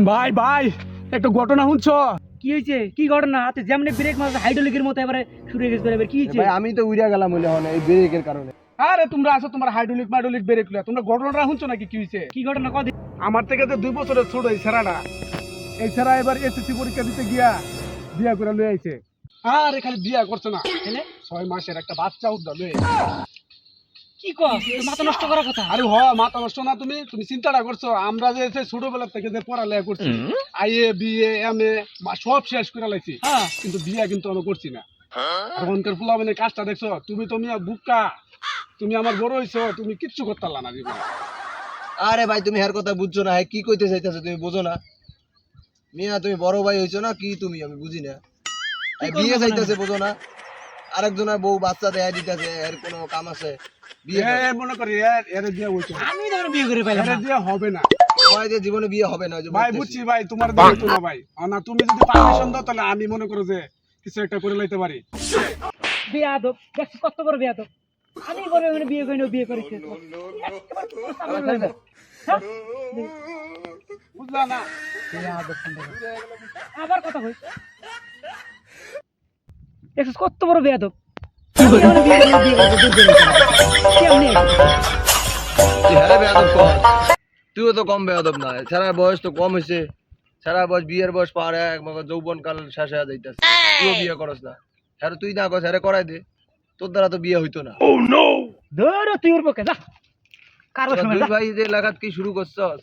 ভাই ভাই একটা ঘটনা শুনছো? কি হয়েছে? কি ঘটনা? হাতে যেমনি ব্রেক মারছে হাইড্রোলিকের মতো এবারে শুরু হয়ে গেছে। এবার কি হয়েছে? ভাই আমি তো উড়িয়া গেলাম বলে হন এই ব্রেকের কারণে। আরে তোমরা আসো, তোমার হাইড্রোলিক মাইড্রোলিক ব্রেক লইয়া তোমরা ঘটনাটা শুনছো নাকি? কি হয়েছে? কি ঘটনা কদিন? আমার থেকে যে 2 বছরের ছোট এই ছেড়াটা, এই ছেড়া এবার এসএসসি পরীক্ষা দিতে গিয়া বিয়া করে লই আইছে। আরে খালি বিয়া করছে না, এলে 6 মাসের একটা বাচ্চা উদ্দা লই। কি কস? তোর মাথা নষ্ট করার কথা। আরে মাথা নষ্ট না, তুমি চিন্তাটা করছো? আমরা যে ছোটবেলা থেকে যে পড়ালেখা করছি, আইএ বিএ এমএ সব শেষ করে লাইছি, হ্যাঁ কিন্তু বিয়া কিন্তু আমি করছি না। এখনকার ফুলামানের কাজটা দেখছো? তুমি বুকা, তুমি আমার বড় হইছো, তুমি কিচ্ছু করতে পারলা না জীবনে। আরে ভাই তুমি এর কথা বুঝছো না, কি কইতে চাইতেছো তুমি বুঝো না? মিয়া তুমি বড় ভাই হইছো না কি? তুমি আমি বুঝি না। বিয়ে চাইতেছে বুঝো না? আরেকজনের বউ বাচ্চা দেয়া দিতেছে, এর কোনো কাম আছে? বিয়ে মনে করি এর বিয়ে হইতো না, আমি তো বিয়ে করে পাইলাম এর না। বিয়ে হবে না তোমার যে জীবনে বিয়ে হবে না, ওই যে ভাই। বলতেছি। বুঝছি ভাই, তোমার বিয়ে হইতো না ভাই। না তুমি যদি পারমিশন দাও তাহলে আমি মনে করো যে কিছু একটা করে লাইতে পারি। বেয়াদব, দেখছিস কত বড় বেয়াদব। আমি বলে মানে বিয়ে করিনি, ও বিয়ে করেছে। হ্যাঁ? বুঝলা না? বেয়াদব সন্দেহ। আবার কথা কই। দেখছিস কত বড় বেয়াদব। আমি বলে বিয়ে করিনি, ও বিয়ে করেছে, দুধ বের হয়েছে। কেমনে? তুই হ্যাঁ বেয়াদব কর, তুইও তো কম বেয়াদব না। সারা বয়স তো কম হয়েছে, সারা বয়স বিয়ের বয়স পার যৌবন কাল শেষ হয়ে যাইতেছে, তুইও বিয়ে করস না। হ্যাঁ তুই না কর, হ্যাঁ করাই দে, তোর দ্বারা তো বিয়ে হইতো না। ধরো তুই ওর পক্ষে যা। কার তোরা সময় দুই যা। ভাই যে লাগাত কি শুরু করছস?